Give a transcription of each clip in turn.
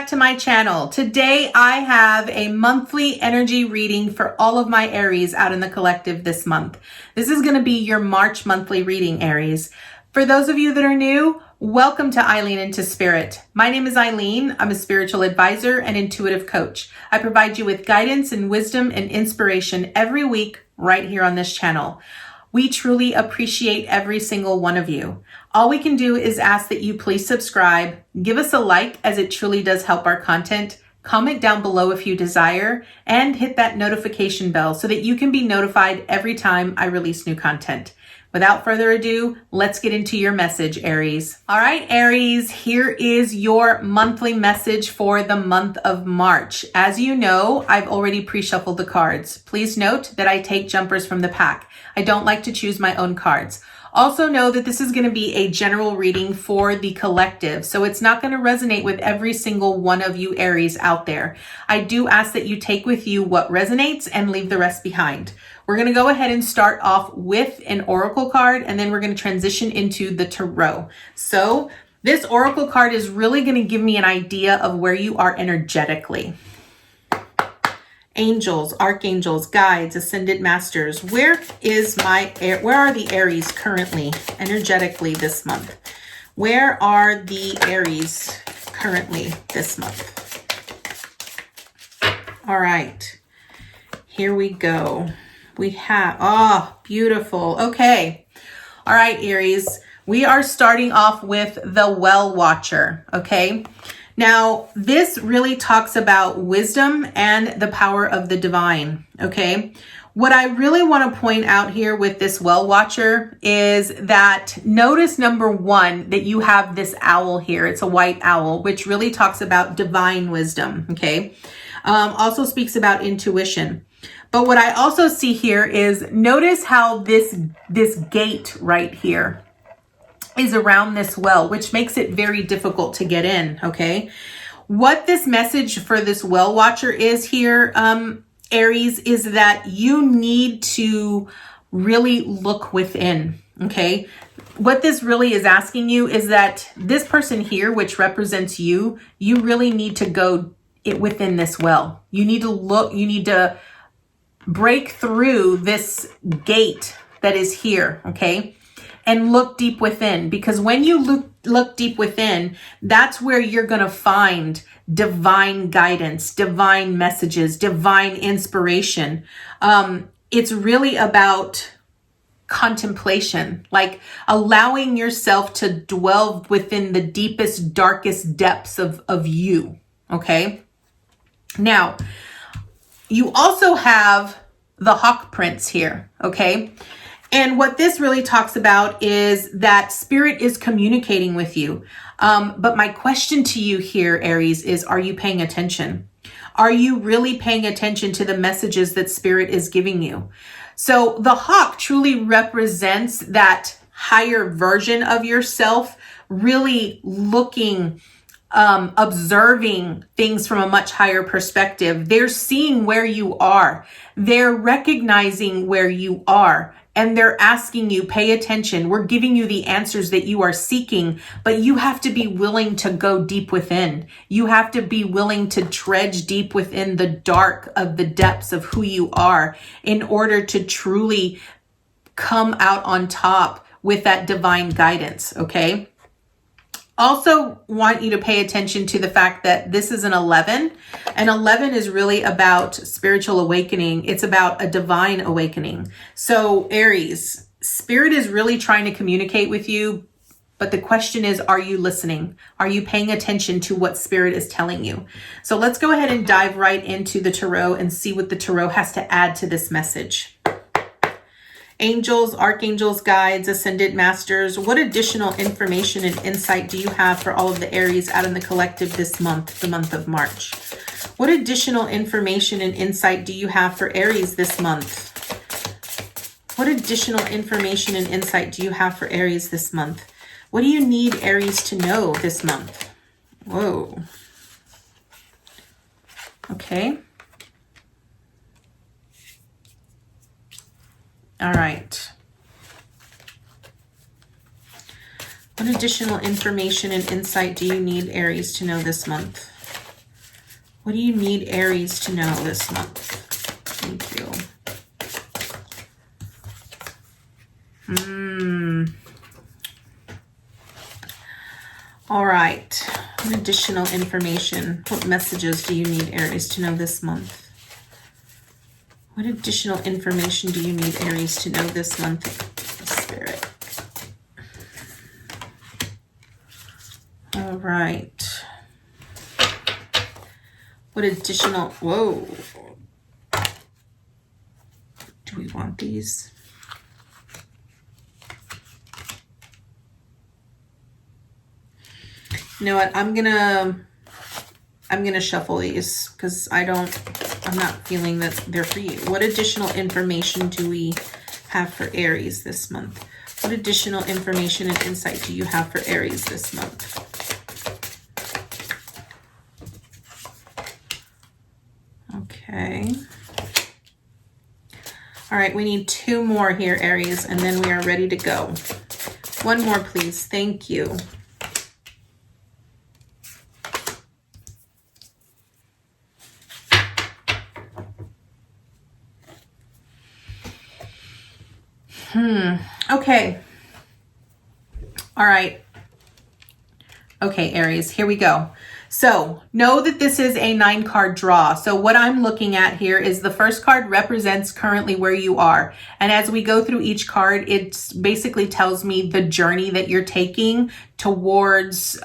back to my channel. Today I have a monthly energy reading for all of my Aries out in the collective this month. This is going to be your March monthly reading, Aries. For those of you that are new, welcome to Eileen into Spirit. My name is Eileen. I'm a spiritual advisor and intuitive coach. I provide you with guidance and wisdom and inspiration every week right here on this channel. We truly appreciate every single one of you. All we can do is ask that you please subscribe, give us a like as it truly does help our content, comment down below if you desire, and hit that notification bell so that you can be notified every time I release new content. Without further ado, let's get into your message, Aries. All right, Aries, here is your monthly message for the month of March. As you know, I've already pre-shuffled the cards. Please note that I take jumpers from the pack. I don't like to choose my own cards. Also know that this is going to be a general reading for the collective, so it's not going to resonate with every single one of you Aries out there. I do ask that you take with you what resonates and leave the rest behind. We're going to go ahead and start off with an oracle card, and then we're going to transition into the tarot. So this oracle card is really going to give me an idea of where you are energetically. Angels, archangels, guides, ascended masters. Where are the Aries currently energetically this month? Where are the Aries currently this month? All right, here we go. We have, beautiful. Okay. All right, Aries, we are starting off with the Well Watcher. Okay. Now, this really talks about wisdom and the power of the divine, okay? What I really want to point out here with this Well Watcher is that notice number one, that you have this owl here. It's a white owl, which really talks about divine wisdom, okay? Also speaks about intuition. But what I also see here is notice how this gate right here is around this well, which makes it very difficult to get in, okay? What this message for this Well Watcher is here, Aries, is that you need to really look within, okay? What this really is asking you is that this person here, which represents you, you really need to go within this well. You need to look, you need to break through this gate that is here, okay? And look deep within, because when you look deep within, that's where you're going to find divine guidance, divine messages, divine inspiration. It's really about contemplation, like allowing yourself to dwell within the deepest, darkest depths of you. Okay. Now, you also have the Hawk Prince here. Okay. And what this really talks about is that spirit is communicating with you. But my question to you here, Aries, is are you paying attention? Are you really paying attention to the messages that spirit is giving you? So the hawk truly represents that higher version of yourself, really looking, observing things from a much higher perspective. They're seeing where you are. They're recognizing where you are. And they're asking you, pay attention. We're giving you the answers that you are seeking, but you have to be willing to go deep within. You have to be willing to dredge deep within the dark of the depths of who you are in order to truly come out on top with that divine guidance, okay? Also want you to pay attention to the fact that this is an 11, and 11 is really about spiritual awakening. It's about a divine awakening. So Aries, spirit is really trying to communicate with you, but the question is, are you listening? Are you paying attention to what spirit is telling you? So let's go ahead and dive right into the tarot and see what the tarot has to add to this message. Angels, archangels, guides, ascended masters, what additional information and insight do you have for all of the Aries out in the collective this month, the month of March? What additional information and insight do you have for Aries this month? What additional information and insight do you have for Aries this month? What do you need Aries to know this month? Whoa. Okay. All right. What additional information and insight do you need Aries to know this month? What do you need Aries to know this month? Thank you. All right. What additional information? What messages do you need Aries to know this month? What additional information do you need Aries to know this month, Spirit? All right. What additional, whoa. Do we want these? You know what? I'm gonna shuffle these because I'm not feeling that they're for you. What additional information do we have for Aries this month? What additional information and insight do you have for Aries this month? Okay. All right, we need 2 more here, Aries, and then we are ready to go. 1 more, please. Thank you. Okay. All right. Okay, Aries, here we go. So know that this is a 9-card draw. So what I'm looking at here is the first card represents currently where you are. And as we go through each card, it basically tells me the journey that you're taking towards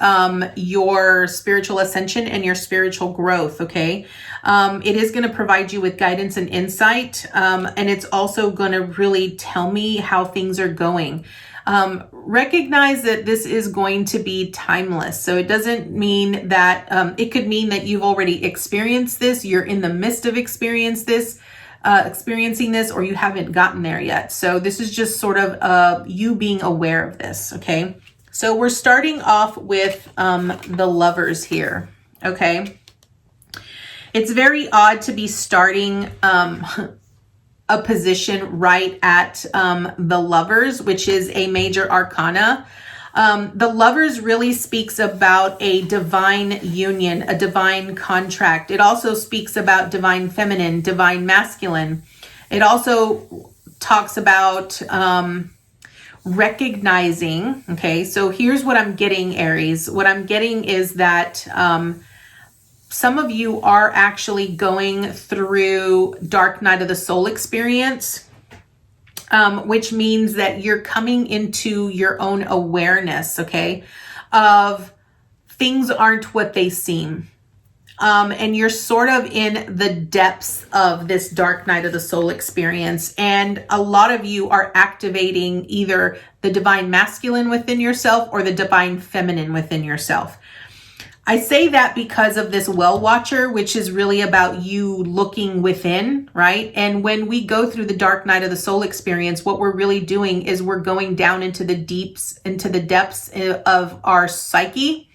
your spiritual ascension and your spiritual growth, okay? It is going to provide you with guidance and insight. And it's also going to really tell me how things are going. Recognize that this is going to be timeless. So it doesn't mean that, it could mean that you've already experienced this, you're in the midst of experiencing this, or you haven't gotten there yet. So this is just sort of you being aware of this, okay? So we're starting off with the Lovers here, okay? It's very odd to be starting a position right at the Lovers, which is a major arcana. The Lovers really speaks about a divine union, a divine contract. It also speaks about divine feminine, divine masculine. It also talks about recognizing, okay? So here's what I'm getting, Aries. What I'm getting is that some of you are actually going through dark night of the soul experience, which means that you're coming into your own awareness, okay, of things aren't what they seem. And you're sort of in the depths of this dark night of the soul experience. And a lot of you are activating either the divine masculine within yourself or the divine feminine within yourself. I say that because of this well watcher, which is really about you looking within, right? And when we go through the dark night of the soul experience, what we're really doing is we're going down into the depths of our psyche,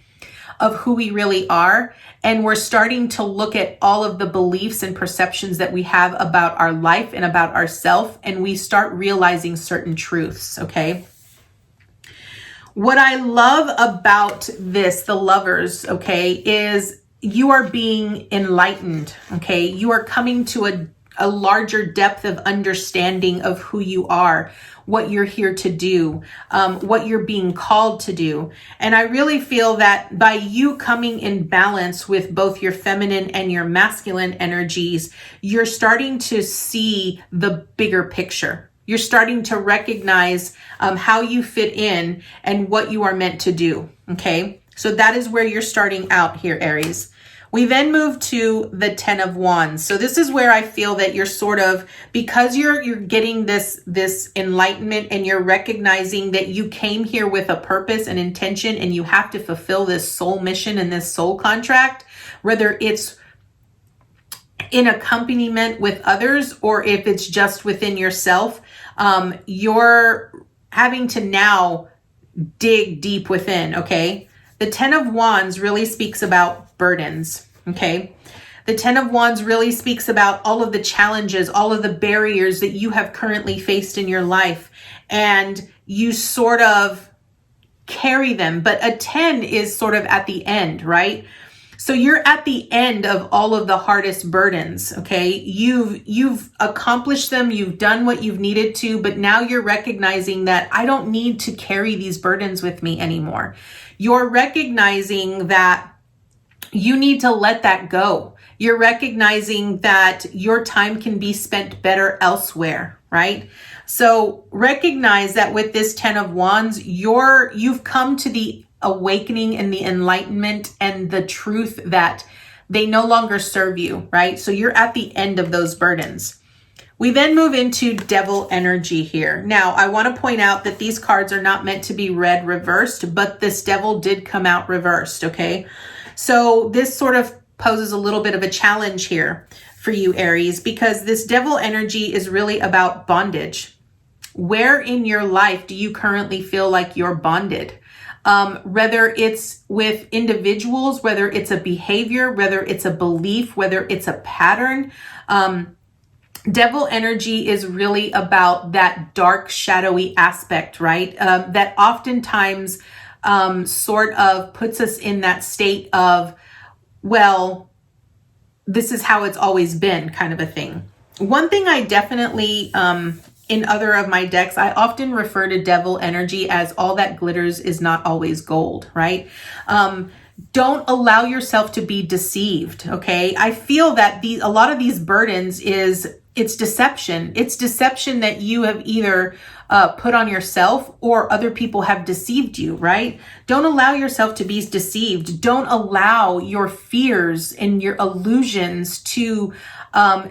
of who we really are. And we're starting to look at all of the beliefs and perceptions that we have about our life and about ourselves. And we start realizing certain truths, okay? What I love about this, the Lovers, okay, is you are being enlightened, okay? You are coming to a larger depth of understanding of who you are, what you're here to do, what you're being called to do. And I really feel that by you coming in balance with both your feminine and your masculine energies, you're starting to see the bigger picture. You're starting to recognize how you fit in and what you are meant to do, okay? So that is where you're starting out here, Aries. We then move to the 10 of Wands. So this is where I feel that you're sort of, because you're getting this enlightenment and you're recognizing that you came here with a purpose and intention and you have to fulfill this soul mission and this soul contract, whether it's in accompaniment with others or if it's just within yourself, you're having to now dig deep within, okay? The 10 of Wands really speaks about burdens, okay? The 10 of Wands really speaks about all of the challenges, all of the barriers that you have currently faced in your life, and you sort of carry them, but a 10 is sort of at the end, right? So you're at the end of all of the hardest burdens, okay? You've accomplished them, you've done what you've needed to, but now you're recognizing that I don't need to carry these burdens with me anymore. You're recognizing that you need to let that go. You're recognizing that your time can be spent better elsewhere, right? So recognize that with this 10 of Wands, you've come to the awakening and the enlightenment and the truth that they no longer serve you, right? So you're at the end of those burdens. We then move into Devil energy here. Now, I want to point out that these cards are not meant to be read reversed, but this Devil did come out reversed, okay? So this sort of poses a little bit of a challenge here for you, Aries, because this Devil energy is really about bondage. Where in your life do you currently feel like you're bonded? Whether it's with individuals, whether it's a behavior, whether it's a belief, whether it's a pattern. Devil energy is really about that dark, shadowy aspect, right? That oftentimes sort of puts us in that state of, well, this is how it's always been kind of a thing. One thing I definitely, in other of my decks, I often refer to devil energy as all that glitters is not always gold, right? Don't allow yourself to be deceived, okay? I feel that a lot of these burdens it's deception. It's deception that you have either put on yourself or other people have deceived you, right? Don't allow yourself to be deceived. Don't allow your fears and your illusions to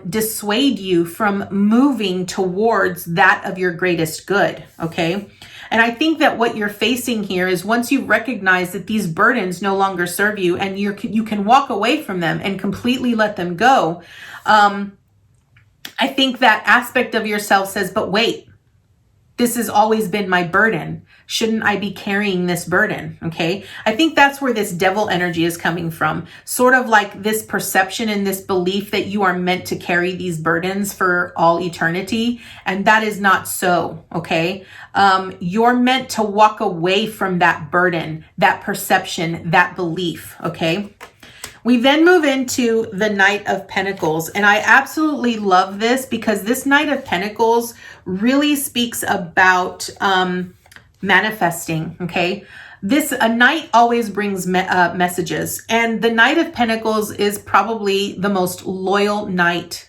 dissuade you from moving towards that of your greatest good, okay? And I think that what you're facing here is once you recognize that these burdens no longer serve you and you can walk away from them and completely let them go, I think that aspect of yourself says, but wait, this has always been my burden. Shouldn't I be carrying this burden? Okay. I think that's where this devil energy is coming from. Sort of like this perception and this belief that you are meant to carry these burdens for all eternity. And that is not so. Okay. You're meant to walk away from that burden, that perception, that belief. Okay. We then move into the Knight of Pentacles. And I absolutely love this because this Knight of Pentacles really speaks about manifesting, okay? A knight always brings messages. And the Knight of Pentacles is probably the most loyal knight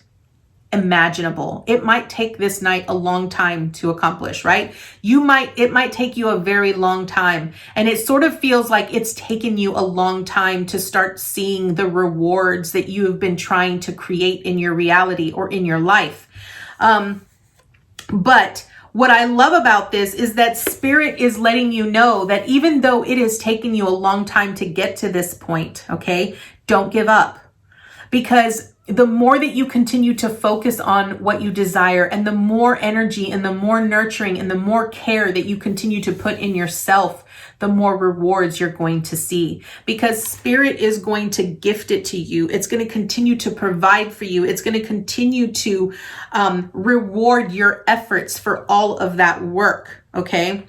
imaginable. It might take this knight a long time to accomplish, right? It might take you a very long time. And it sort of feels like it's taken you a long time to start seeing the rewards that you have been trying to create in your reality or in your life. But what I love about this is that Spirit is letting you know that even though it has taken you a long time to get to this point, okay, don't give up. Because the more that you continue to focus on what you desire and the more energy and the more nurturing and the more care that you continue to put in yourself, the more rewards you're going to see, because Spirit is going to gift it to you. It's going to continue to provide for you. It's going to continue to reward your efforts for all of that work. Okay.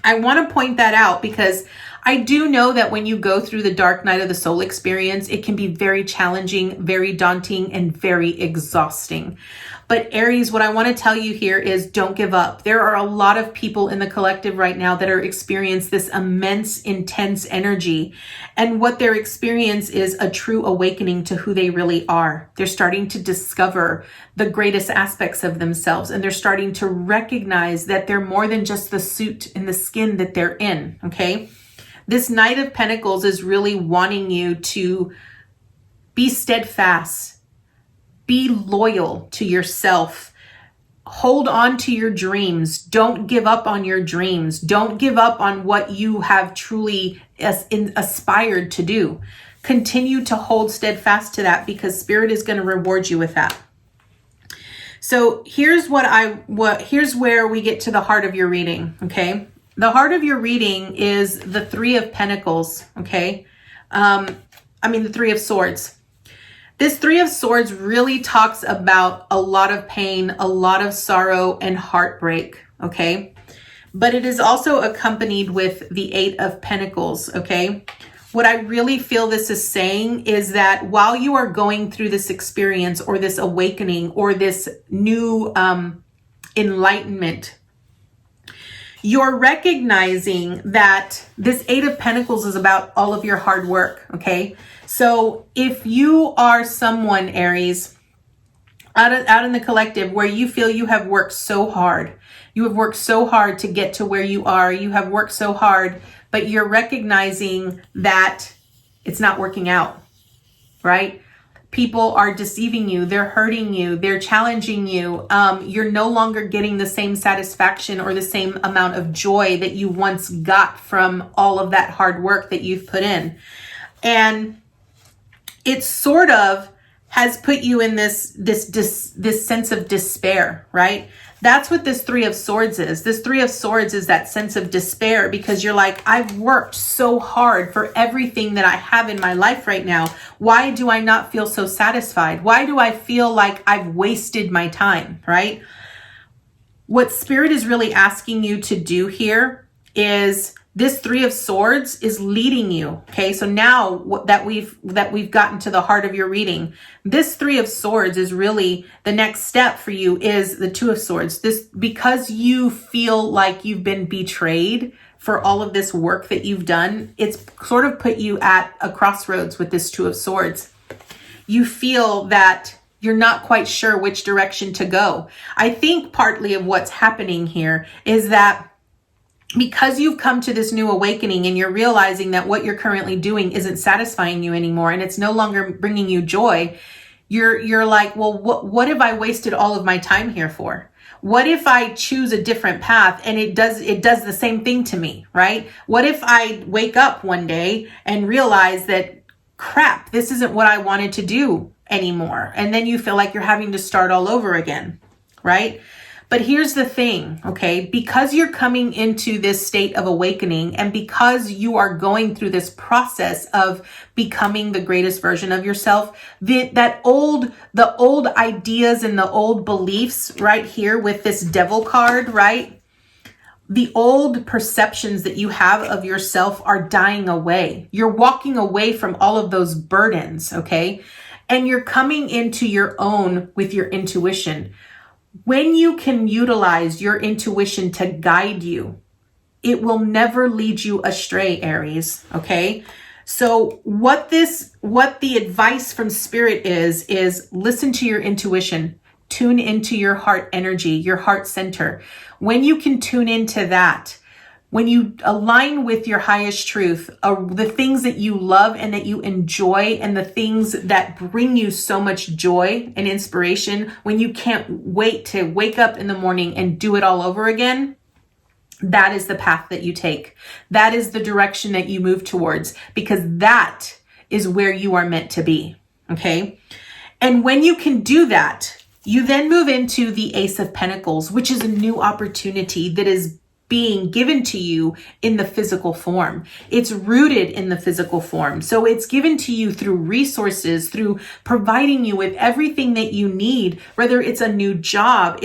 I want to point that out because I do know that when you go through the dark night of the soul experience, it can be very challenging, very daunting, and very exhausting. But Aries, what I want to tell you here is don't give up. There are a lot of people in the collective right now that are experiencing this immense, intense energy. And what their experience is a true awakening to who they really are. They're starting to discover the greatest aspects of themselves. And they're starting to recognize that they're more than just the suit and the skin that they're in, okay? This Knight of Pentacles is really wanting you to be steadfast, be loyal to yourself, hold on to your dreams. Don't give up on your dreams. Don't give up on what you have truly aspired to do. Continue to hold steadfast to that because Spirit is going to reward you with that. So here's here's where we get to the heart of your reading, okay? The heart of your reading is the Three of Pentacles, okay? The Three of Swords. This Three of Swords really talks about a lot of pain, a lot of sorrow and heartbreak, okay? But it is also accompanied with the Eight of Pentacles, okay? what I really feel this is saying is that while you are going through this experience or this awakening or this new enlightenment, you're recognizing that this Eight of Pentacles is about all of your hard work, okay? So if you are someone, Aries, out in the collective where you feel you have worked so hard, you have worked so hard to get to where you are, you have worked so hard, but you're recognizing that it's not working out, right? People are deceiving you, they're hurting you, they're challenging you. You're no longer getting the same satisfaction or the same amount of joy that you once got from all of that hard work that you've put in. And it sort of has put you in this sense of despair, right? That's what this Three of Swords is. This Three of Swords is that sense of despair because you're like, I've worked so hard for everything that I have in my life right now. Why do I not feel so satisfied? Why do I feel like I've wasted my time, right? What Spirit is really asking you to do here is this Three of Swords is leading you. Okay, so now that we've gotten to the heart of your reading, this Three of Swords is really the next step for you is the Two of Swords. This, because you feel like you've been betrayed for all of this work that you've done, it's sort of put you at a crossroads with this Two of Swords. You feel that you're not quite sure which direction to go. I think partly of what's happening here is that because you've come to this new awakening and you're realizing that what you're currently doing isn't satisfying you anymore and it's no longer bringing you joy, you're like, well, what have I wasted all of my time here for? What if I choose a different path and it does the same thing to me, right? What if I wake up one day and realize that, crap, this isn't what I wanted to do anymore? And then you feel like you're having to start all over again, right? But here's the thing, okay? Because you're coming into this state of awakening and because you are going through this process of becoming the greatest version of yourself, the old ideas and the old beliefs right here with this Devil card, right? The old perceptions that you have of yourself are dying away. You're walking away from all of those burdens, okay? And you're coming into your own with your intuition. When you can utilize your intuition to guide you, it will never lead you astray, Aries, okay? So what the advice from Spirit is listen to your intuition, tune into your heart energy, your heart center. When you can tune into that, when you align with your highest truth, the things that you love and that you enjoy and the things that bring you so much joy and inspiration, when you can't wait to wake up in the morning and do it all over again, that is the path that you take. That is the direction that you move towards because that is where you are meant to be, okay? And when you can do that, you then move into the Ace of Pentacles, which is a new opportunity that is being given to you in the physical form. It's rooted in the physical form. So it's given to you through resources, through providing you with everything that you need, whether it's a new job,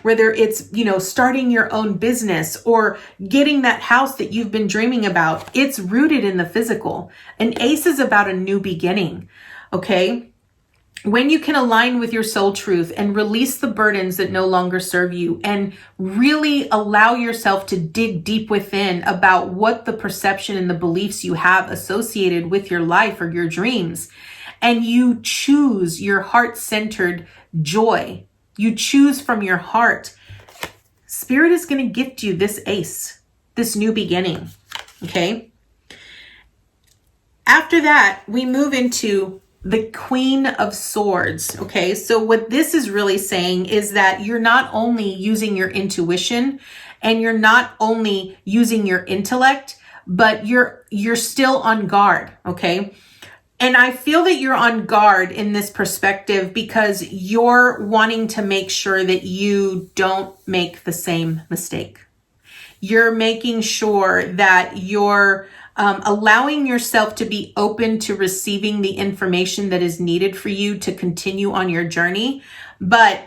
whether it's, starting your own business or getting that house that you've been dreaming about. It's rooted in the physical. An ace is about a new beginning. Okay. When you can align with your soul truth and release the burdens that no longer serve you and really allow yourself to dig deep within about what the perception and the beliefs you have associated with your life or your dreams, and you choose your heart-centered joy, you choose from your heart, Spirit is going to gift you this ace, this new beginning, okay? After that, we move into the Queen of Swords, okay? So what this is really saying is that you're not only using your intuition and you're not only using your intellect, but you're still on guard, okay? And I feel that you're on guard in this perspective because you're wanting to make sure that you don't make the same mistake. You're making sure that you're allowing yourself to be open to receiving the information that is needed for you to continue on your journey. But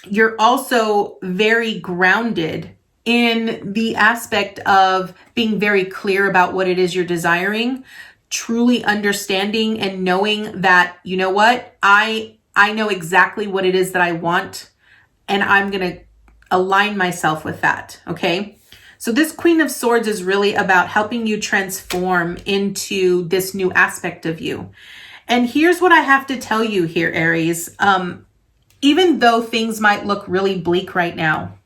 you're also very grounded in the aspect of being very clear about what it is you're desiring, truly understanding and knowing that, you know what, I know exactly what it is that I want, and I'm going to align myself with that. Okay. So this Queen of Swords is really about helping you transform into this new aspect of you. And here's what I have to tell you here, Aries. Even though things might look really bleak right now,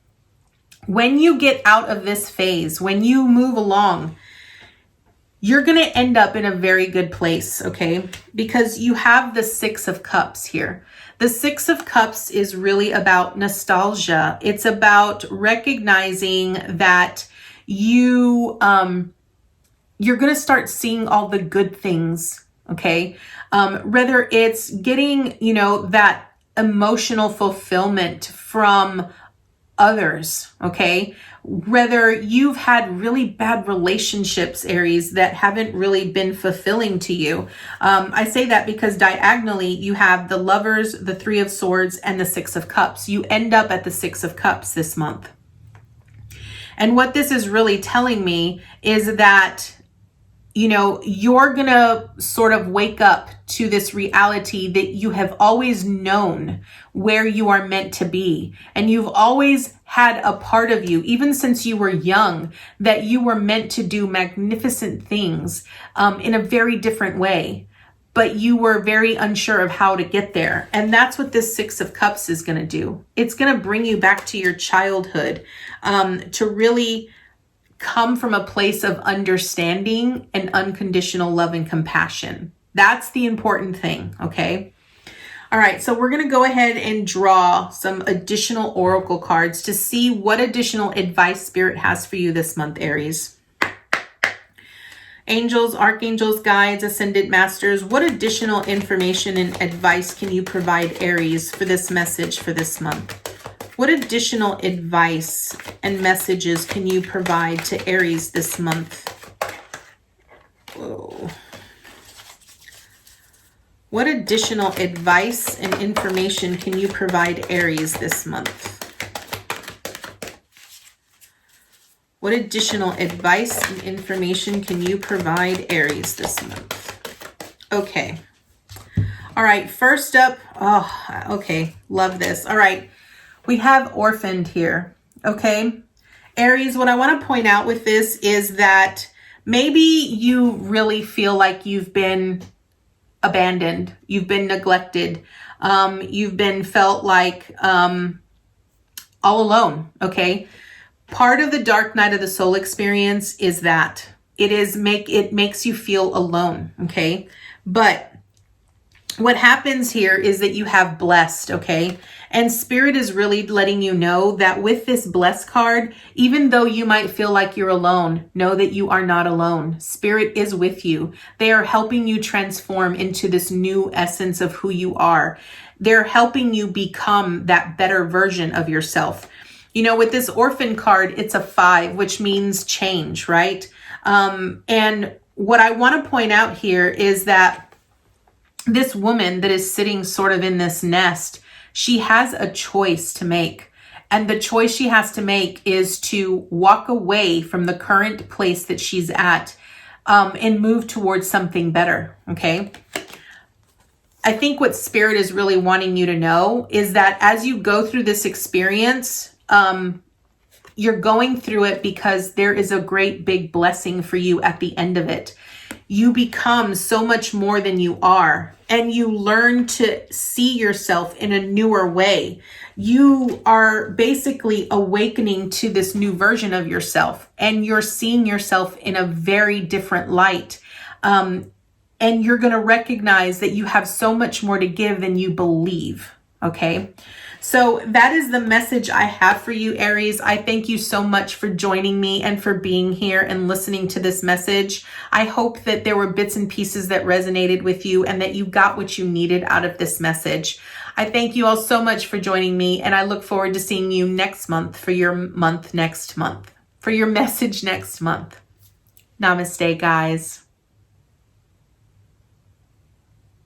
when you get out of this phase, when you move along, you're going to end up in a very good place, okay? Because you have the Six of Cups here. The Six of Cups is really about nostalgia. It's about recognizing that you're going to start seeing all the good things, okay? Whether it's getting, that emotional fulfillment from others, okay? Whether you've had really bad relationships, Aries, that haven't really been fulfilling to you. I say that because diagonally you have the Lovers, the Three of Swords, and the Six of Cups. You end up at the Six of Cups this month. And what this is really telling me is that, you're going to sort of wake up to this reality that you have always known where you are meant to be. And you've always had a part of you, even since you were young, that you were meant to do magnificent things in a very different way. But you were very unsure of how to get there. And that's what this Six of Cups is going to do. It's going to bring you back to your childhood, to really come from a place of understanding and unconditional love and compassion. That's the important thing, okay? All right, so we're going to go ahead and draw some additional oracle cards to see what additional advice Spirit has for you this month, Aries. Angels, archangels, guides, ascended masters, what additional information and advice can you provide Aries for this message for this month? What additional advice and messages can you provide to Aries this month? Whoa. What additional advice and information can you provide Aries this month? What additional advice and information can you provide Aries this month? Okay. All right, first up, okay, love this. All right. We have orphaned here, okay? Aries, what I want to point out with this is that maybe you really feel like you've been abandoned, you've been neglected, you've been felt like all alone, okay? Part of the dark night of the soul experience is that it makes you feel alone, okay? But what happens here is that you have blessed, okay? And Spirit is really letting you know that with this blessed card, even though you might feel like you're alone, know that you are not alone. Spirit is with you. They are helping you transform into this new essence of who you are. They're helping you become that better version of yourself. With this orphan card, it's a 5, which means change, right? And what I want to point out here is that this woman that is sitting sort of in this nest, she has a choice to make. And the choice she has to make is to walk away from the current place that she's at and move towards something better, okay? I think what Spirit is really wanting you to know is that as you go through this experience, you're going through it because there is a great big blessing for you at the end of it. You become so much more than you are, and you learn to see yourself in a newer way. You are basically awakening to this new version of yourself, and you're seeing yourself in a very different light. And you're going to recognize that you have so much more to give than you believe. Okay. So that is the message I have for you, Aries. I thank you so much for joining me and for being here and listening to this message. I hope that there were bits and pieces that resonated with you and that you got what you needed out of this message. I thank you all so much for joining me, and I look forward to seeing you next month for your message next month. Namaste, guys.